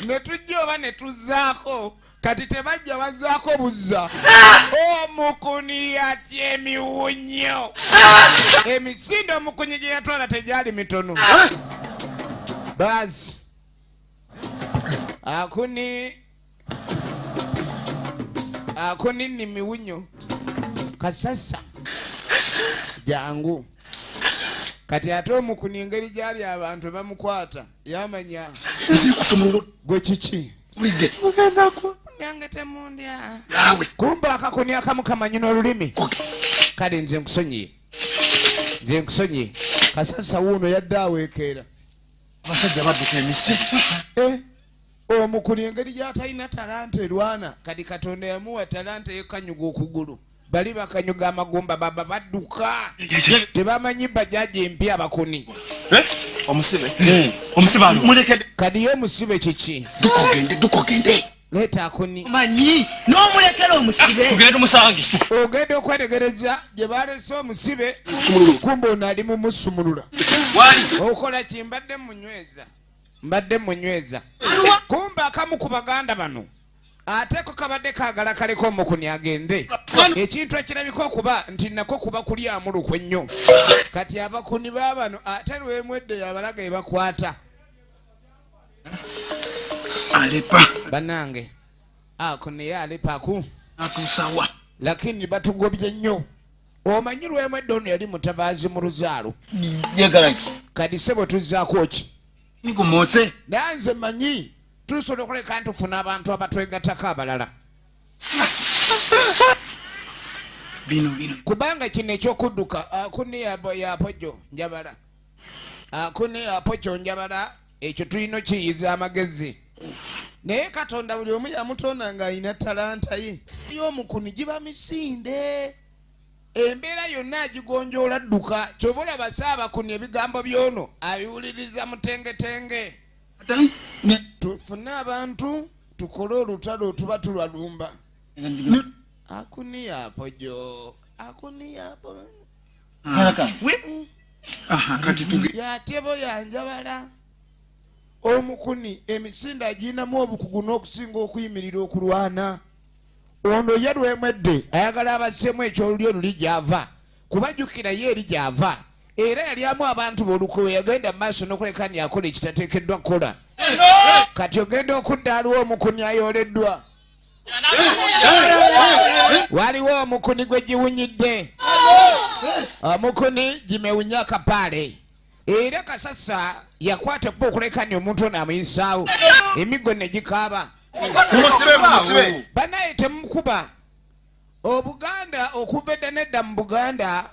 Netujjoba netuzaako kati tebajja bazaako buzza omukuni yatye emiwunyo emisindo omukunyi gye yatwala tegyali mitono basi akuni ni miwunyo kasasa jangu kati ate omukuni engeri gyali abantu bamukwata yamanya gwe kiki yange temundya kumba akakuni akamu kamanyi n'olulimi kale nze nkusonyiye kasasa wuuno yadde aweekeera abasajja badduka emise omukuni engeri gyatalina talanta erwana kati katonda yamuwa talanta yekanyuga okugulu bali bakanyuga amagumba baba badduka tebamanyi bajaji empya abakuni omusibe kadi yo omusibe kiki dukogende leeta akuni manyi n'omulekera omusibe tugende tumusange ogenda okwetegereza gye balese omusibe kumba ono ali mumusumulula okola ki mbadde munyweza kumba akamu ku baganda bano ate ko kabadde kaagala kaleko omukuni agende ekintu ekirabika okuba nti nako kuba kulyamu lukwe nnyo kati abakuni baabano ate lwemwedde yabalaga ebakwata alepa banange akuni ye alepaku atusawa lakini batugobye nnyo omanyi lwemwedde ono yali mutabaazi mu luzaalo yegalaki kadi sebo tuzzaako ki nikumotse nanze manyi tusobola okuleka ntufuna abantu abatwegattako abalala bino kubanga kino ekyokudduka akuni yapojo njabala akuni yapojo njabala ekyo tulina kiyiza amagezi naye katonda buli omu yamutonda ng'alina talanta ye y'omukuni giba misinde embeera yonna agigonjoola adduka kyova olaba saabakuni ebigambo by'ono abiwuliriza mutengetenge tufune abantu tukole olutalo tuba tulwalumba akuni yapojo kati yatyebo yanjabala omukuni emisinde aginamu obukugu n'okusinga okuyimirira okulwana ono ye lwemwedde ayagala abassemu ekyolulyo luli gy'ava kubajjukira ye eri gy'ava era yalyamu abantu b'olukowe yagenda mu maaso n'okuleka ni akola ekitateekeddwa kukola kati ogenda okuddaaliwo omukuni ayooleddwa waliwo omukuni gwe giwunyidde omukuni gimewunya akapaale era kasasa yakwata kuba okuleka ni omuntu ono amuyisaawo emiggo ne gikaaba musibe banaye temukuba obuganda okuva edda nedda mu buganda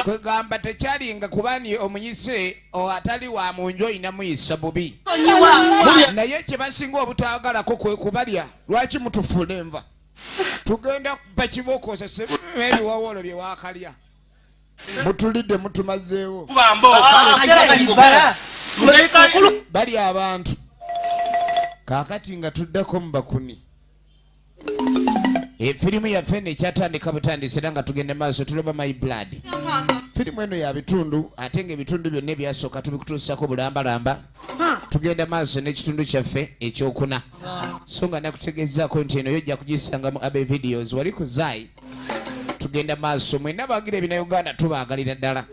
kwegamba tekyalinga kubani omuyise atali wa munju oyina muyisa bubi naye kyebasinga obutawagalako kwe kubalya lwaki mutufula enva tugenda kuba kibokozese ebiwawolo byewakalya mutulidde mutumazeewo bali abantu kakati nga tuddako mu bakuni firimu yaffe nekyatandika butandisi era nga tugende maaso tulaba my blood firimu eno ya bitundu ate nga ebitundu byonna ebyasooka tubikutuusako bulambalamba tugenda maaso n'ekitundu kyaffe ekyokuna so nga nakutegezaako nti eno yojja kugisangamu abe videos wali ku zai tugenda maaso mwenna bagira ebina Uganda tubaagalira ddala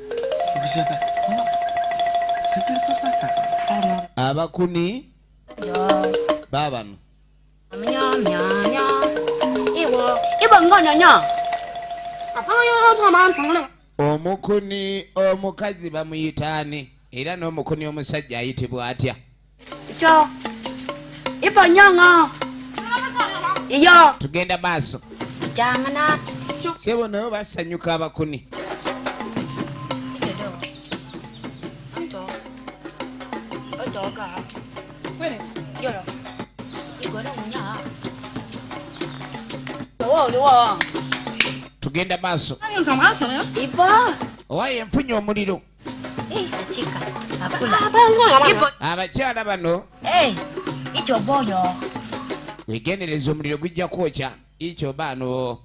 abakuni babano omukuni omukazi bamuyitaani era n'omukuni omusajja ayitibwa atya tugenda maaso sebo nayo basanyuka abakuni tugenda maaso owaye enfunye omuliro abakyala bano wegendereza omuliro gujja kwokya ikyo baano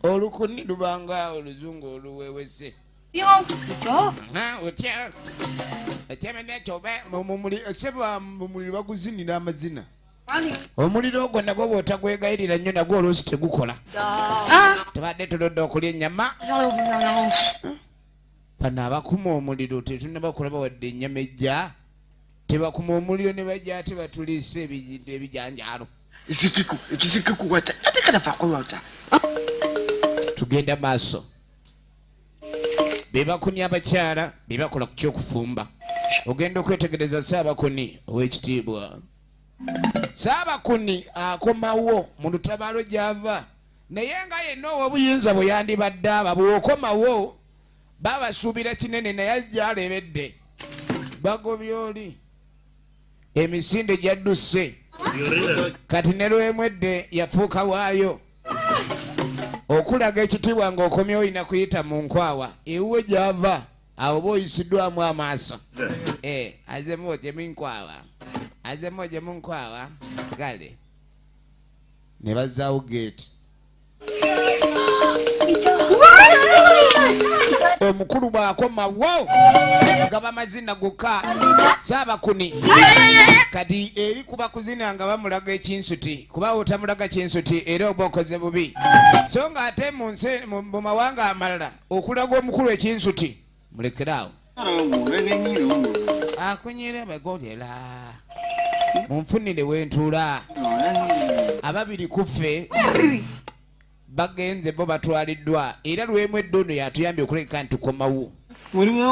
olukuni lubanga oluzungu oluwewese Biết không? Chó. Otya. Ekyemene kyoba mumuli seba mumuli baguzinira amazina. Omuliro ogwo nagwo bw'otagwegayirira nnyo nagwo oluusi tegukola. Tubadde tulodde okulya ennyama. Bano abakuma omuliro tetunnaba kulaba wadde ennyama ejja. Tebakuma omuliro ne bajja ate batuliisa ebijanjaalo. Ekisikiku wata ate kanafaako wata. Tugenda maaso. Be bakuni abakyala be bakola ku kyokufumba. Ogenda okwetegereza Ssaabakuni ow'ekitiibwa. Ssaabakuni akomawo mu lutabaalo gy'ava. Naye nga yenna ow'obuyinza bwe yandibadde aba bw'okomawo babasuubira kinene naye ajja alebedde. Bagobye oli. Emisinde gyadduse. Kati ne lwemwedde yafuuka waayo. Okulaga ekitiibwa ng'okomyewo oyina kuyita mu nkwawa. Ewuwe gy'ava awo boyisiddwamu amaaso. Azemu gye munkwawa. Azemu gye munkwawa. Gale. Ne bazzaawo geeti. Omukulu bw'akomawo nga bamazina gokka Ssaabakuni kati eri kuba kuzina nga bamulaga ekinsuti kuba otamulaga kinsuti era oba okoze bubi so nga ate mu mawanga amalala okulaga omukulu ekinsuti mulekeraawo akunyira bagotera munfunire wentuula ababiri kuffe bagenze bo batwaliddwa era lwemwedde ono yatuyambye okuleka nti tukomawo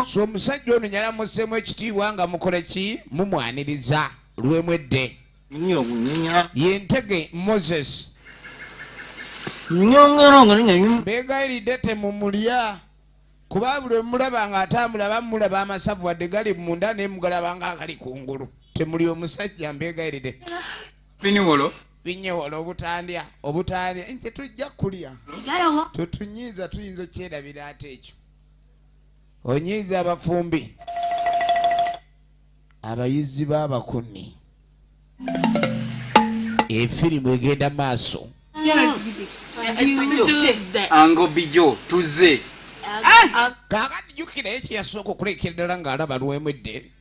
so omusajja ono nyalamuseemu ekitiibwa nga mukola ki mumwaniriza lwemwedde yentege Moses beegayiridde temumulya kuba buli mulaba nga atambula bamulaba amasavu wadde gali munda naye mugalaba nga agali kungulu temuli omusajja mbeegayiridde binyewolo obutandya nti tujja kulya tutunyiiza tuyinza okyerabira ate ekyo onyiiza abafumbi abayizi b'Abakuni efirimu egenda maaso ango bijo tuze kaakati jjukirayo kyeyasooka okulekera ddala ng'alaba lwemwedde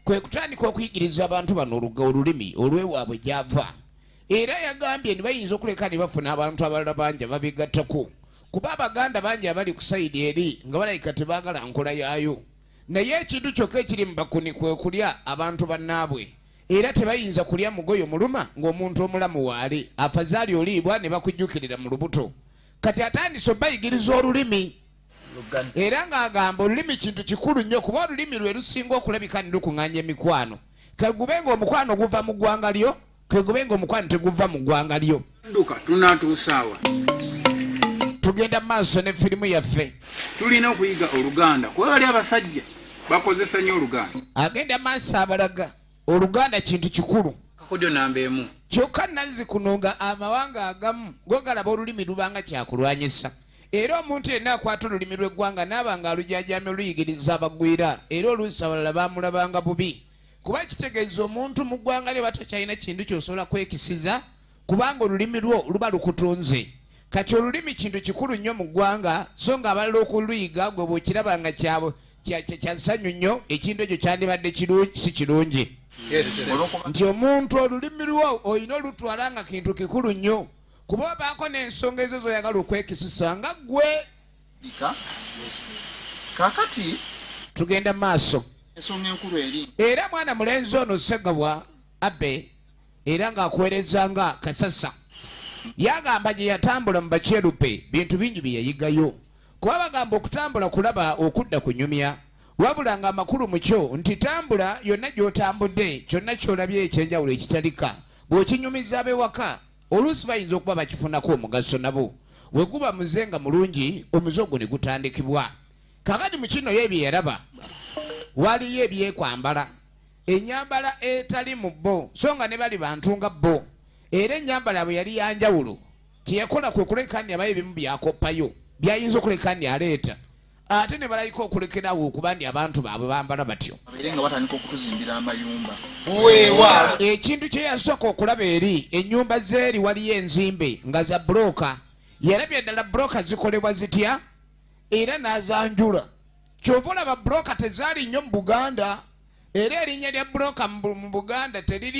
kwe kutandika okuyigiriza abantu bano olulimi olwewaabwe gy'ava era yagambye ne bayinza okuleka ne bafuna abantu abalala bangi ababigattako kuba abaganda bangi abali ku sayidi eri nga balayika tebaagala nkola yaayo naye ekintu kyokka ekiri mu Bakuni kwe kulya abantu bannaabwe era tebayinza kulya mugoyo muluma ng'omuntu omulamu waali afazaali oliibwa ne bakujjukirira mu lubuto kati atandise obayigiriza olulimi era ng'agamba olulimi kintu kikulu nnyo kuba olulimi lwe lusinga okulabika ne lukuŋŋaanya emikwano kagubenga omukwano guva mu ggwanga lyo kegubenga omukwano teguva mu ggwanga lyo nduka tunatuusaawa tugenda maaso ne firimu yaffe tulina okuyiga Oluganda kuba bali abasajja bakozesa nnyo Oluganda agenda maaso abalaga Oluganda kintu kikulu kakodyo namba emu kyokka nazzikuno nga amawanga agamu go galaba olulimi lubanga kyakulwanyisa era omuntu yenna akwata olulimi lw'eggwanga naaba nga alujajamya oluyigiriza abagwira era oluusi abalala baamulabanga bubi kuba kitegeeza omuntu mu ggwanga lye batakyalina kintu ky'osobola kwekisiza kubanga olulimi lwo luba lukutunze kati olulimi kintu kikulu nnyo mu ggwanga so nga abalala okuluyiga gwe bw'okiraba nga kya ssanyu nnyo ekintu ekyo kyandibadde si kirungi nti omuntu olulimi lwo olina olutwala nga kintu kikulu nnyo kuba obaako n'ensonga ezo zoyagala okwekisisa nga ggwe kakati tugenda maaso ensonga enkulu eri era mwana mulenzi ono Ssegabwa Abe era ng'akuweerezanga Kasasa yagamba gye yatambula mu Bakyerupe bintu bingi bye yayigayo kuba bagamba okutambula kulaba okudda ku nyumya wabula nga amakulu mu kyo nti tambula yonna gy'otambudde kyonna ky'olabye ekyenjawulo ekitalika bw'okinyumiza ab'ewaka oluusi bayinza okuba bakifunako omugaso nabo we guba muzenga mulungi omuze ogwo ne gutandikibwa kakati mu kino y'ebye yaraba waliyo ebyekwambala ennyambala etali mu bo so nga ne bali bantu nga bo era ennyambala bwe yali yanjawulo kyeyakola kwe kuleka ndi abayo ebimu byakoppayo byayinza okuleka ndi aleeta ate ne balayika okulekerawo okuba ndi abantu baabwe bambala batyo nga batandika okutuzimbira amayumba ekintu kye yasooka okulaba eri ennyumba zeeri waliyo enzimbe nga za bulooka yarabye ddala bulooka zikolebwa zitya era n'azanjula Kyovula ba broker tezaali nnyo mu Buganda era erinnya lya broker mu Buganda teriri